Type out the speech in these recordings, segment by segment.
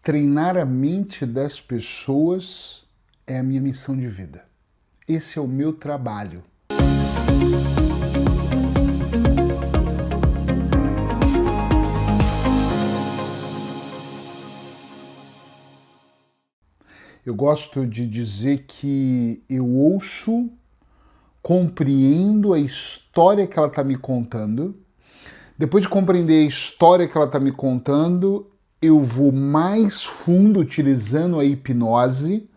Treinar a mente das pessoas é a minha missão de vida. Esse é o meu trabalho. Eu gosto de dizer que eu ouço, compreendo a história que ela está me contando. Depois de compreender a história que ela está me contando, eu vou mais fundo utilizando a hipnose,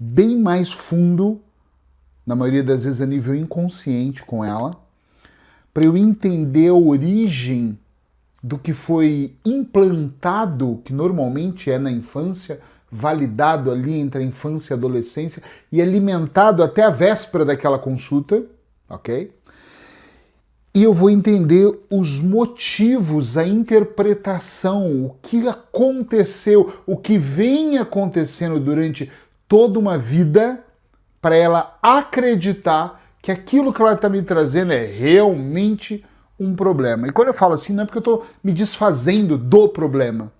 bem mais fundo, na maioria das vezes a nível inconsciente com ela, para eu entender a origem do que foi implantado, que normalmente é na infância, validado ali entre a infância e a adolescência e alimentado até a véspera daquela consulta, ok? E eu vou entender os motivos, a interpretação, o que aconteceu, o que vem acontecendo durante toda uma vida para ela acreditar que aquilo que ela está me trazendo é realmente um problema. E quando eu falo assim, não é porque eu estou me desfazendo do problema,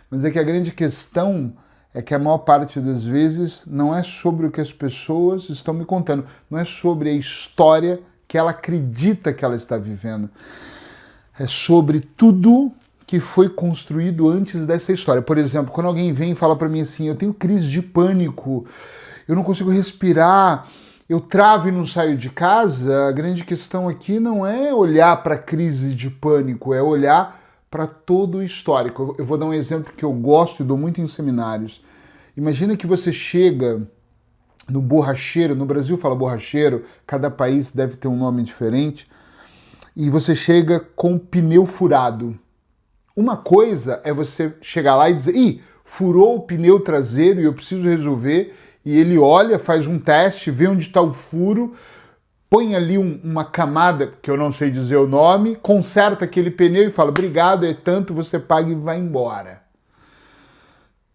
mas é que a grande questão é que a maior parte das vezes não é sobre o que as pessoas estão me contando, não é sobre a história que ela acredita que ela está vivendo. É sobre tudo que foi construído antes dessa história. Por exemplo, quando alguém vem e fala para mim assim, eu tenho crise de pânico, eu não consigo respirar, eu travo e não saio de casa, a grande questão aqui não é olhar para a crise de pânico, é olhar para todo o histórico. Eu vou dar um exemplo que eu gosto e dou muito em seminários. Imagina que você chega no borracheiro, no Brasil fala borracheiro, cada país deve ter um nome diferente, e você chega com pneu furado. Uma coisa é você chegar lá e dizer, ih, furou o pneu traseiro e eu preciso resolver, e ele olha, faz um teste, vê onde está o furo, põe ali uma camada, que eu não sei dizer o nome, conserta aquele pneu e fala, obrigado, é tanto, você paga e vai embora.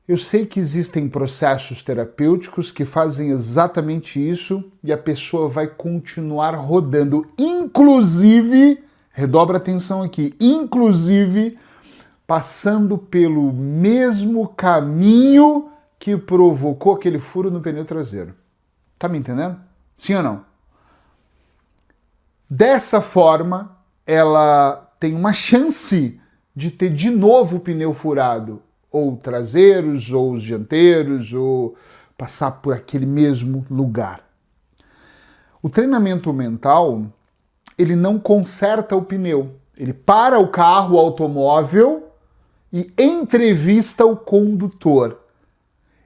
Eu sei que existem processos terapêuticos que fazem exatamente isso e a pessoa vai continuar rodando, inclusive, redobra atenção aqui, inclusive passando pelo mesmo caminho que provocou aquele furo no pneu traseiro. Tá me entendendo? Sim ou não? Dessa forma, ela tem uma chance de ter de novo o pneu furado, ou traseiros, ou os dianteiros, ou passar por aquele mesmo lugar. O treinamento mental, ele não conserta o pneu. Ele para o carro, o automóvel, e entrevista o condutor.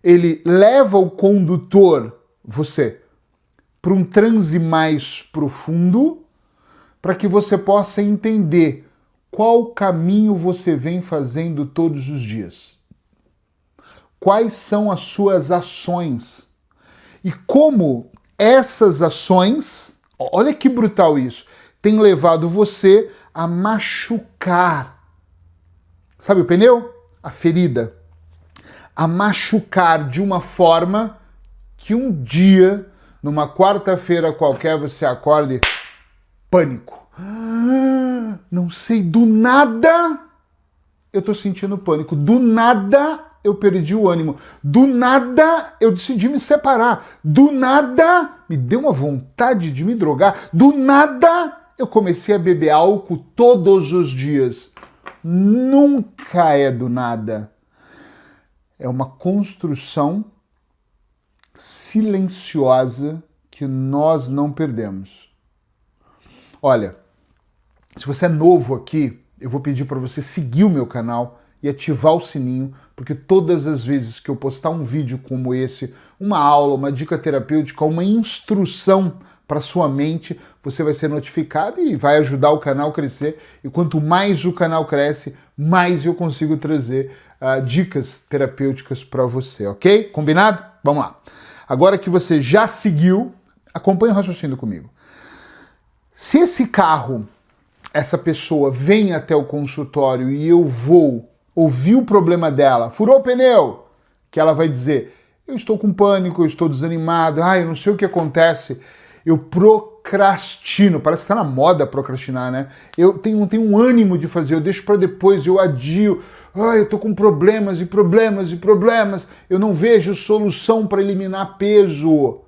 Ele leva o condutor, você, para um transe mais profundo, para que você possa entender qual caminho você vem fazendo todos os dias. Quais são as suas ações? E como essas ações, olha que brutal isso, tem levado você a machucar. Sabe o pneu? A ferida. A machucar de uma forma que um dia, numa quarta-feira qualquer, você acorda e pânico. Não sei, do nada eu tô sentindo pânico, do nada eu perdi o ânimo, do nada eu decidi me separar, do nada me deu uma vontade de me drogar, do nada eu comecei a beber álcool todos os dias. Nunca é do nada. É uma construção silenciosa que nós não perdemos. Olha, se você é novo aqui, eu vou pedir para você seguir o meu canal e ativar o sininho, porque todas as vezes que eu postar um vídeo como esse, uma aula, uma dica terapêutica, uma instrução para sua mente, você vai ser notificado e vai ajudar o canal a crescer. E quanto mais o canal cresce, mais eu consigo trazer dicas terapêuticas para você, ok? Combinado? Vamos lá. Agora que você já seguiu, acompanha o raciocínio comigo. Se esse carro, essa pessoa vem até o consultório e eu vou ouvir o problema dela, furou o pneu, que ela vai dizer, eu estou com pânico, eu estou desanimado, eu não sei o que acontece, Eu procrastino, parece que tá na moda procrastinar, né? Eu tenho um ânimo de fazer, eu deixo para depois, eu adio. Ai, eu tô com problemas e problemas e problemas. Eu não vejo solução para eliminar peso.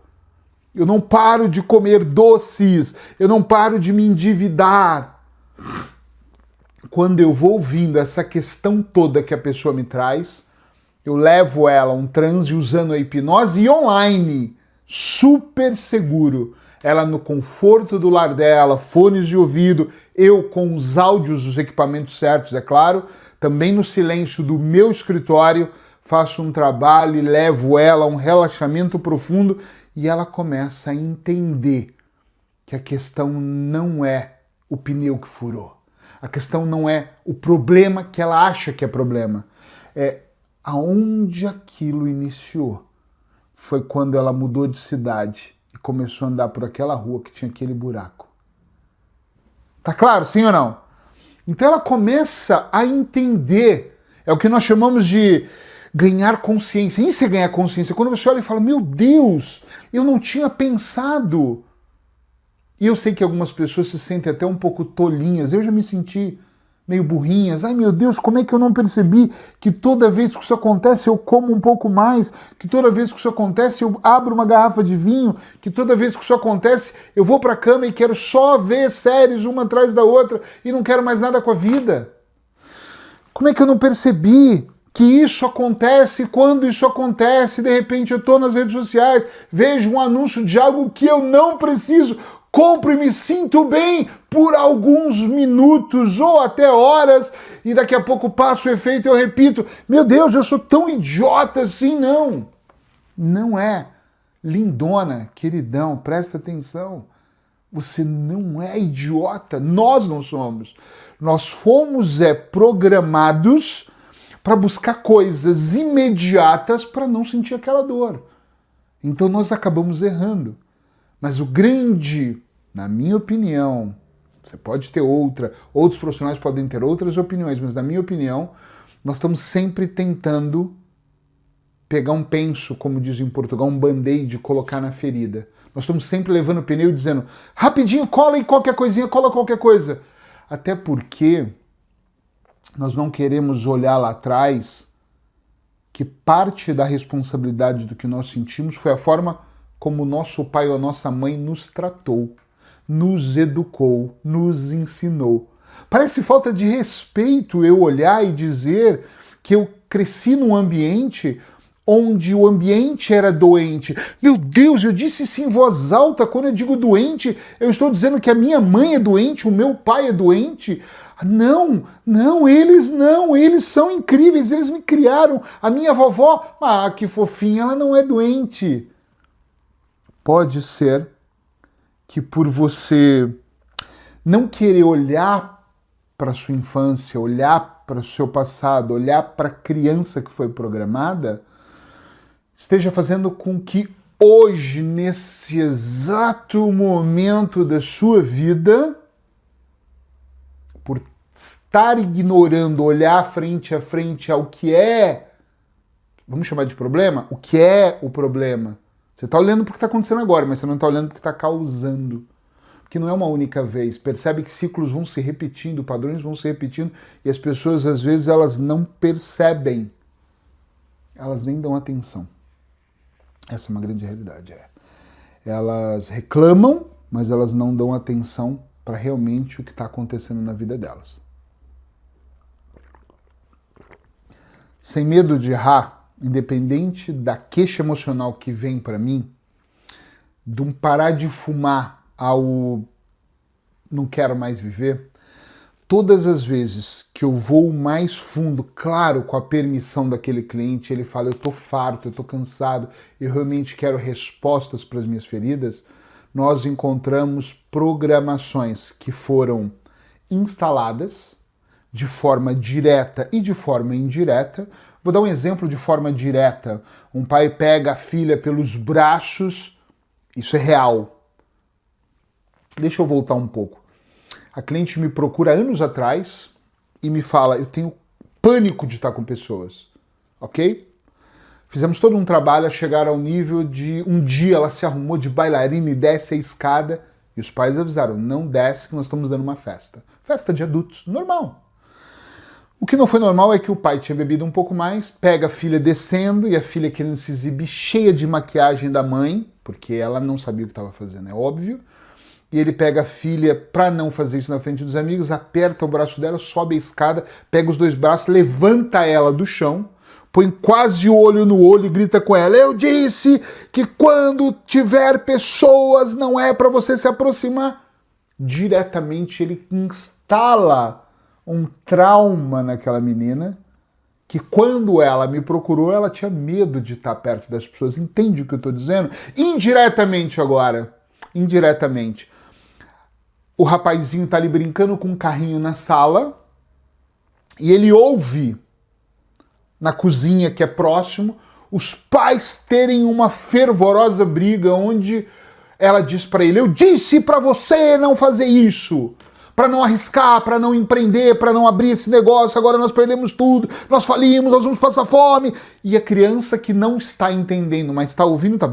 Eu não paro de comer doces. Eu não paro de me endividar. Quando eu vou ouvindo essa questão toda que a pessoa me traz, eu levo ela a um transe usando a hipnose e online, super seguro. Ela no conforto do lar dela, fones de ouvido, eu com os áudios dos equipamentos certos, é claro, também no silêncio do meu escritório, faço um trabalho e levo ela a um relaxamento profundo e ela começa a entender que a questão não é o pneu que furou. A questão não é o problema que ela acha que é problema. É aonde aquilo iniciou. Foi quando ela mudou de cidade e começou a andar por aquela rua que tinha aquele buraco. Tá claro, sim ou não? Então ela começa a entender. É o que nós chamamos de ganhar consciência. Isso é ganhar consciência. Quando você olha e fala, meu Deus, eu não tinha pensado. E eu sei que algumas pessoas se sentem até um pouco tolinhas. Eu já me senti meio burrinhas. Ai, meu Deus, como é que eu não percebi que toda vez que isso acontece eu como um pouco mais, que toda vez que isso acontece eu abro uma garrafa de vinho, que toda vez que isso acontece eu vou pra cama e quero só ver séries uma atrás da outra e não quero mais nada com a vida. Como é que eu não percebi que isso acontece? Quando isso acontece, de repente eu tô nas redes sociais, vejo um anúncio de algo que eu não preciso, compro e me sinto bem por alguns minutos ou até horas e daqui a pouco passa o efeito e eu repito, meu Deus, eu sou tão idiota assim. Não, não é. Lindona, queridão, presta atenção. Você não é idiota, nós não somos. Nós fomos programados para buscar coisas imediatas para não sentir aquela dor. Então nós acabamos errando. Mas o grande, na minha opinião, você pode ter outros profissionais podem ter outras opiniões, mas na minha opinião, nós estamos sempre tentando pegar um penso, como diz em Portugal, um band-aid e colocar na ferida. Nós estamos sempre levando o pneu e dizendo, rapidinho, cola em qualquer coisinha, cola qualquer coisa. Até porque nós não queremos olhar lá atrás que parte da responsabilidade do que nós sentimos foi a forma como o nosso pai ou a nossa mãe nos tratou, nos educou, nos ensinou. Parece falta de respeito eu olhar e dizer que eu cresci num ambiente onde o ambiente era doente. Meu Deus, eu disse isso em voz alta. Quando eu digo doente, eu estou dizendo que a minha mãe é doente, o meu pai é doente. Não, eles são incríveis, eles me criaram. A minha vovó, que fofinha, ela não é doente. Pode ser que por você não querer olhar para a sua infância, olhar para o seu passado, olhar para a criança que foi programada, esteja fazendo com que hoje, nesse exato momento da sua vida, por estar ignorando, olhar frente a frente ao que é, vamos chamar de problema? O que é o problema? Você está olhando para o que está acontecendo agora, mas você não está olhando para o que está causando. Porque não é uma única vez. Percebe que ciclos vão se repetindo, padrões vão se repetindo, e as pessoas, às vezes, elas não percebem. Elas nem dão atenção. Essa é uma grande realidade. Elas reclamam, mas elas não dão atenção para realmente o que está acontecendo na vida delas. Sem medo de errar, independente da queixa emocional que vem para mim, de um parar de fumar ao não quero mais viver, todas as vezes que eu vou mais fundo, claro, com a permissão daquele cliente, ele fala, eu tô farto, eu tô cansado, eu realmente quero respostas para as minhas feridas, nós encontramos programações que foram instaladas de forma direta e de forma indireta. Vou dar um exemplo de forma direta. Um pai pega a filha pelos braços, isso é real. Deixa eu voltar um pouco. A cliente me procura anos atrás e me fala, eu tenho pânico de estar com pessoas, ok? Fizemos todo um trabalho a chegar ao nível de um dia ela se arrumou de bailarina e desce a escada e os pais avisaram, não desce que nós estamos dando uma festa. Festa de adultos, normal. O que não foi normal é que o pai tinha bebido um pouco mais, pega a filha descendo e a filha querendo se exibir cheia de maquiagem da mãe, porque ela não sabia o que estava fazendo, é óbvio. E ele pega a filha para não fazer isso na frente dos amigos, aperta o braço dela, sobe a escada, pega os dois braços, levanta ela do chão, põe quase o olho no olho e grita com ela, eu disse que quando tiver pessoas não é para você se aproximar. Diretamente ele instala um trauma naquela menina, que quando ela me procurou, ela tinha medo de estar perto das pessoas. Entende o que eu estou dizendo? Indiretamente agora, indiretamente. O rapazinho tá ali brincando com um carrinho na sala e ele ouve na cozinha que é próximo os pais terem uma fervorosa briga onde ela diz para ele, eu disse para você não fazer isso, para não arriscar, para não empreender, para não abrir esse negócio, agora nós perdemos tudo, nós falimos, nós vamos passar fome. E a criança que não está entendendo, mas está ouvindo, está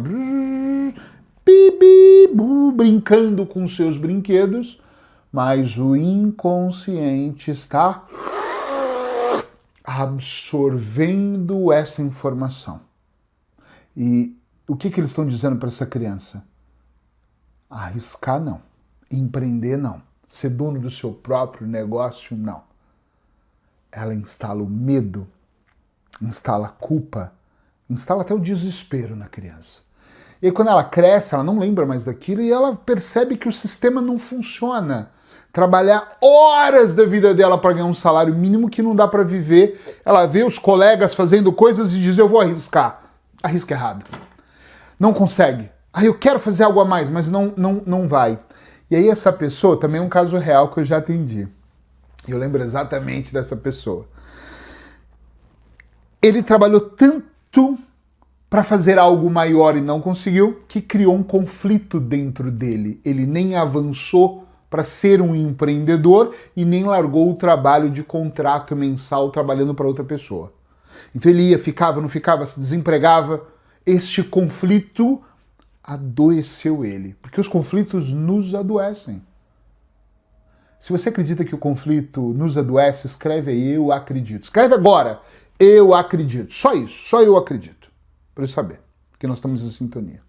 brincando com seus brinquedos, mas o inconsciente está absorvendo essa informação. E o que eles estão dizendo para essa criança? Arriscar não, empreender não, ser dono do seu próprio negócio não. Ela instala o medo, instala a culpa, instala até o desespero na criança. E aí, quando ela cresce, ela não lembra mais daquilo e ela percebe que o sistema não funciona. Trabalhar horas da vida dela para ganhar um salário mínimo que não dá para viver. Ela vê os colegas fazendo coisas e diz, eu vou arriscar. Arrisca errado. Não consegue. Eu quero fazer algo a mais, mas não vai. E aí essa pessoa, também é um caso real que eu já atendi. Eu lembro exatamente dessa pessoa. Ele trabalhou tanto para fazer algo maior e não conseguiu, que criou um conflito dentro dele. Ele nem avançou para ser um empreendedor e nem largou o trabalho de contrato mensal trabalhando para outra pessoa. Então ele ia, ficava, não ficava, se desempregava. Este conflito adoeceu ele, porque os conflitos nos adoecem. Se você acredita que o conflito nos adoece, escreve aí, eu acredito. Escreve agora, eu acredito. Só isso, só eu acredito. Para eu saber, porque nós estamos em sintonia.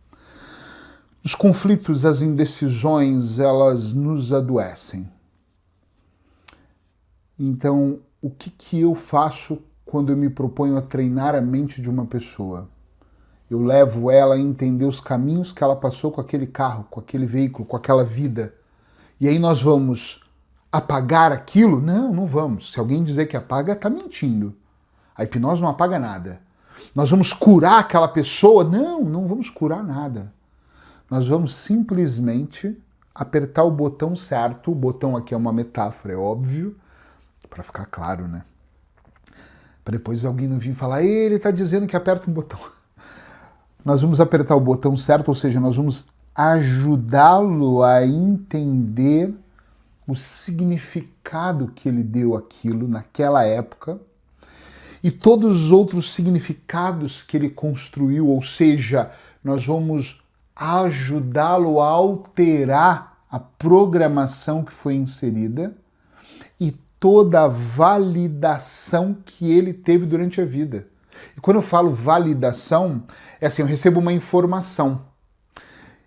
Os conflitos, as indecisões, elas nos adoecem. Então, o que eu faço quando eu me proponho a treinar a mente de uma pessoa? Eu levo ela a entender os caminhos que ela passou com aquele carro, com aquele veículo, com aquela vida. E aí nós vamos apagar aquilo? Não, não vamos. Se alguém dizer que apaga, está mentindo. A hipnose não apaga nada. Nós vamos curar aquela pessoa? Não, não vamos curar nada. Nós vamos simplesmente apertar o botão certo. O botão aqui é uma metáfora, é óbvio, para ficar claro, né? Para depois alguém não vir falar, ele está dizendo que aperta um botão. Nós vamos apertar o botão certo, ou seja, nós vamos ajudá-lo a entender o significado que ele deu àquilo naquela época e todos os outros significados que ele construiu, ou seja, nós vamos ajudá-lo a alterar a programação que foi inserida e toda a validação que ele teve durante a vida. E quando eu falo validação, é assim, eu recebo uma informação.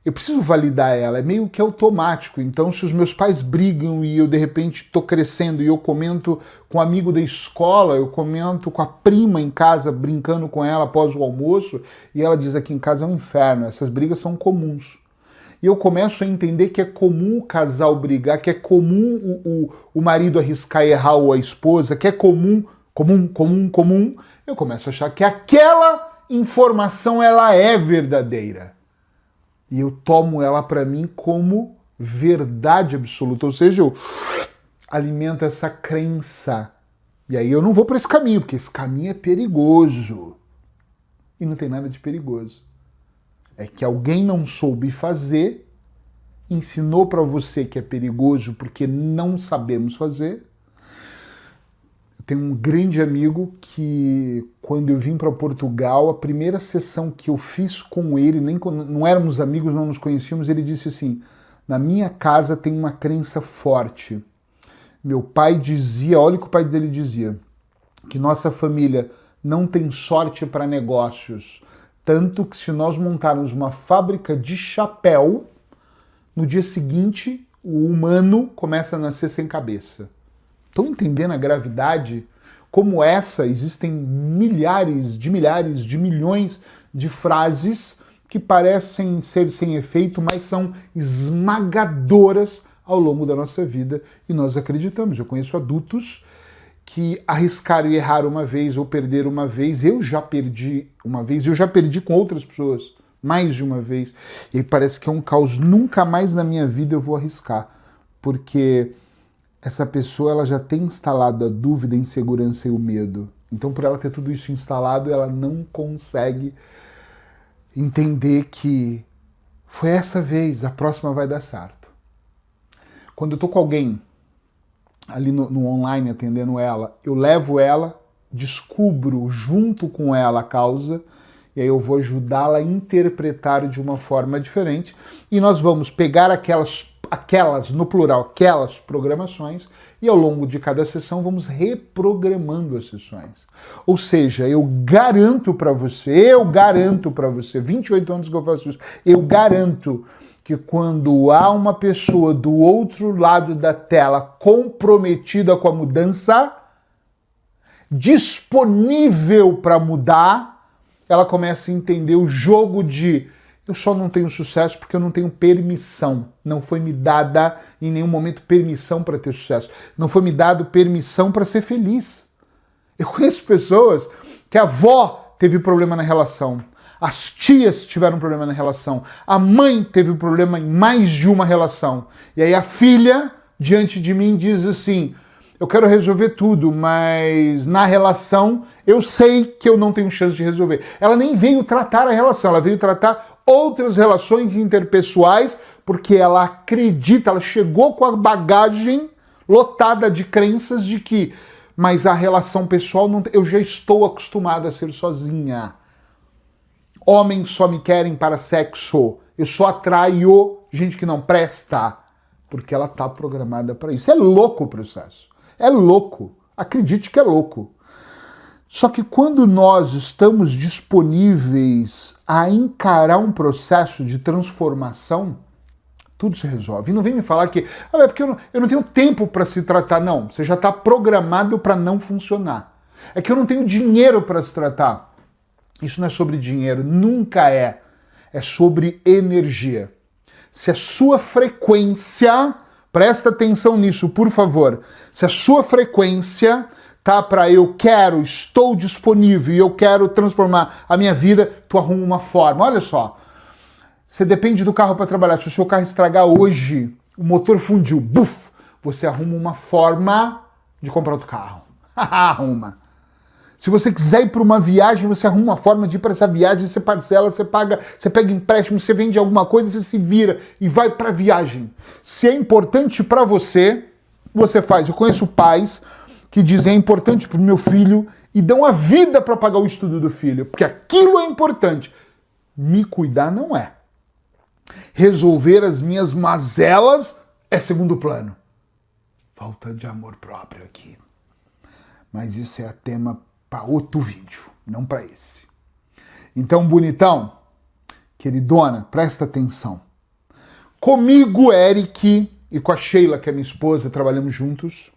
Eu preciso validar ela, é meio que automático. Então, se os meus pais brigam e eu, de repente, estou crescendo e eu comento com um amigo da escola, eu comento com a prima em casa, brincando com ela após o almoço, e ela diz aqui em casa é um inferno, essas brigas são comuns. E eu começo a entender que é comum o casal brigar, que é comum o marido arriscar errar ou a esposa, que é comum, eu começo a achar que aquela informação ela é verdadeira. E eu tomo ela para mim como verdade absoluta, ou seja, eu alimento essa crença. E aí eu não vou para esse caminho, porque esse caminho é perigoso. E não tem nada de perigoso. É que alguém não soube fazer, ensinou para você que é perigoso porque não sabemos fazer. Tem um grande amigo que, quando eu vim para Portugal, a primeira sessão que eu fiz com ele, nem não éramos amigos, não nos conhecíamos, ele disse assim: na minha casa tem uma crença forte. Meu pai dizia, olha o que o pai dele dizia, que nossa família não tem sorte para negócios, tanto que se nós montarmos uma fábrica de chapéu, no dia seguinte o humano começa a nascer sem cabeça. Estão entendendo a gravidade? Como essa, existem milhares, de milhões de frases que parecem ser sem efeito, mas são esmagadoras ao longo da nossa vida e nós acreditamos. Eu conheço adultos que arriscaram e errar uma vez ou perder uma vez. Eu já perdi uma vez, eu já perdi com outras pessoas mais de uma vez. E aí parece que é um caos. Nunca mais na minha vida eu vou arriscar, porque essa pessoa ela já tem instalado a dúvida, a insegurança e o medo. Então, por ela ter tudo isso instalado, ela não consegue entender que foi essa vez, a próxima vai dar certo. Quando eu tô com alguém ali no online atendendo ela, eu levo ela, descubro junto com ela a causa, e aí eu vou ajudá-la a interpretar de uma forma diferente, e nós vamos pegar aquelas, no plural, aquelas programações, e ao longo de cada sessão vamos reprogramando as sessões. Ou seja, eu garanto para você, 28 anos que eu faço isso, eu garanto que quando há uma pessoa do outro lado da tela comprometida com a mudança, disponível para mudar, ela começa a entender o jogo de eu só não tenho sucesso porque eu não tenho permissão. Não foi me dada em nenhum momento permissão para ter sucesso. Não foi me dado permissão para ser feliz. Eu conheço pessoas que a avó teve problema na relação, as tias tiveram problema na relação, a mãe teve problema em mais de uma relação. E aí a filha, diante de mim, diz assim: eu quero resolver tudo, mas na relação eu sei que eu não tenho chance de resolver. Ela nem veio tratar a relação, ela veio tratar outras relações interpessoais, porque ela acredita, ela chegou com a bagagem lotada de crenças de que, mas a relação pessoal, não, eu já estou acostumada a ser sozinha. Homens só me querem para sexo, eu só atraio gente que não presta, porque ela está programada para isso. É louco o processo. É louco. Acredite que é louco. Só que quando nós estamos disponíveis a encarar um processo de transformação, tudo se resolve. E não vem me falar que é porque eu não tenho tempo para se tratar. Não, você já está programado para não funcionar. É que eu não tenho dinheiro para se tratar. Isso não é sobre dinheiro, nunca é. É sobre energia. Se a sua frequência... Presta atenção nisso, por favor. Se a sua frequência tá para eu quero, estou disponível e eu quero transformar a minha vida, tu arruma uma forma. Olha só, você depende do carro para trabalhar. Se o seu carro estragar hoje, o motor fundiu, buf, você arruma uma forma de comprar outro carro. Arruma. Se você quiser ir para uma viagem, você arruma uma forma de ir para essa viagem, você parcela, você paga, você pega empréstimo, você vende alguma coisa, você se vira e vai para a viagem. Se é importante para você, você faz. Eu conheço pais que dizem é importante para o meu filho e dão a vida para pagar o estudo do filho, porque aquilo é importante. Me cuidar não é. Resolver as minhas mazelas é segundo plano. Falta de amor próprio aqui. Mas isso é tema para outro vídeo, não para esse. Então, bonitão, queridona, presta atenção. Comigo, Eric, e com a Sheila, que é minha esposa, trabalhamos juntos,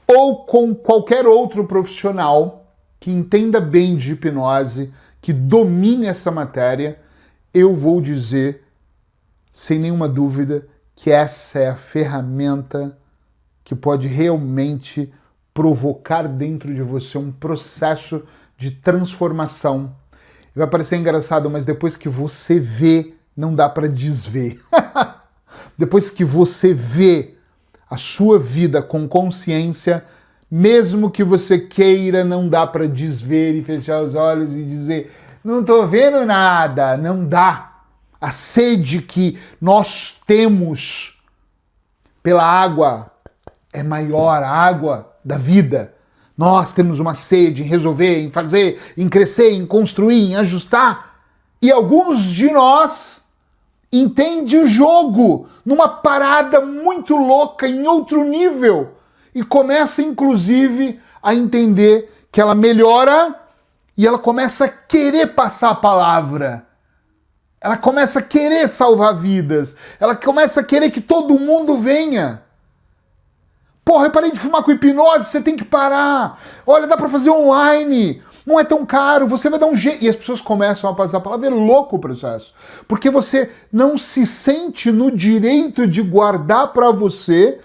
ou com qualquer outro profissional que entenda bem de hipnose, que domine essa matéria, eu vou dizer, sem nenhuma dúvida, que essa é a ferramenta que pode realmente provocar dentro de você um processo de transformação. Vai parecer engraçado, mas depois que você vê, não dá para desver. Depois que você vê a sua vida com consciência, mesmo que você queira, não dá para desver e fechar os olhos e dizer não tô vendo nada. Não dá. A sede que nós temos pela água é maior, a água da vida. Nós temos uma sede em resolver, em fazer, em crescer, em construir, em ajustar. E alguns de nós entendem o jogo numa parada muito louca, em outro nível. E começa, inclusive, a entender que ela melhora e ela começa a querer passar a palavra. Ela começa a querer salvar vidas. Ela começa a querer que todo mundo venha. Porra, eu parei de fumar com hipnose, você tem que parar. Olha, dá pra fazer online. Não é tão caro, você vai dar um jeito. E as pessoas começam a passar a palavra. É louco o processo. Porque você não se sente no direito de guardar pra você,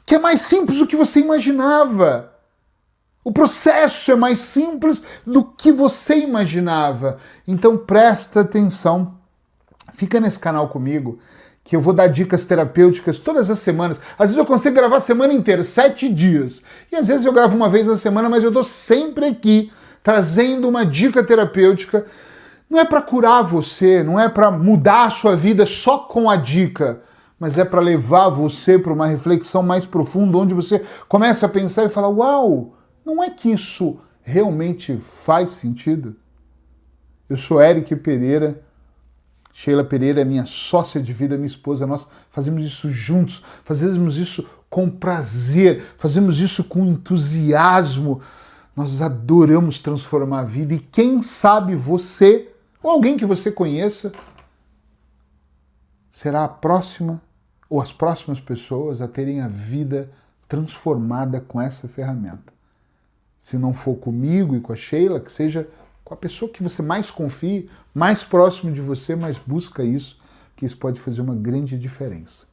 que é mais simples do que você imaginava. O processo é mais simples do que você imaginava. Então presta atenção. Fica nesse canal comigo, que eu vou dar dicas terapêuticas todas as semanas. Às vezes eu consigo gravar a semana inteira, 7 dias. E às vezes eu gravo uma vez na semana, mas eu estou sempre aqui trazendo uma dica terapêutica. Não é para curar você, não é para mudar a sua vida só com a dica, mas é para levar você para uma reflexão mais profunda, onde você começa a pensar e falar, uau, não é que isso realmente faz sentido? Eu sou Eric Pereira, Sheila Pereira é minha sócia de vida, minha esposa, nós fazemos isso juntos, fazemos isso com prazer, fazemos isso com entusiasmo, nós adoramos transformar a vida e quem sabe você, ou alguém que você conheça, será a próxima, ou as próximas pessoas a terem a vida transformada com essa ferramenta. Se não for comigo e com a Sheila, que seja com a pessoa que você mais confie, mais próximo de você, mas busca isso, que isso pode fazer uma grande diferença.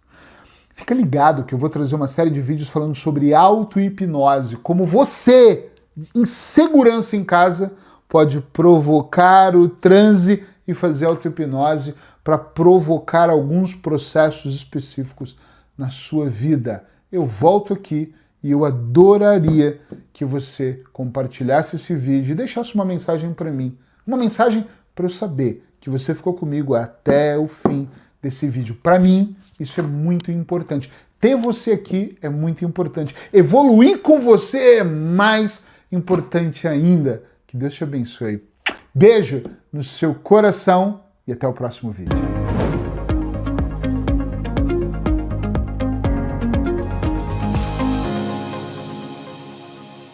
Fica ligado que eu vou trazer uma série de vídeos falando sobre auto-hipnose, como você, em segurança em casa, pode provocar o transe e fazer auto-hipnose para provocar alguns processos específicos na sua vida. Eu volto aqui e eu adoraria que você compartilhasse esse vídeo e deixasse uma mensagem para mim. Uma mensagem para eu saber que você ficou comigo até o fim desse vídeo. Para mim, isso é muito importante. Ter você aqui é muito importante. Evoluir com você é mais importante ainda. Que Deus te abençoe. Beijo no seu coração e até o próximo vídeo.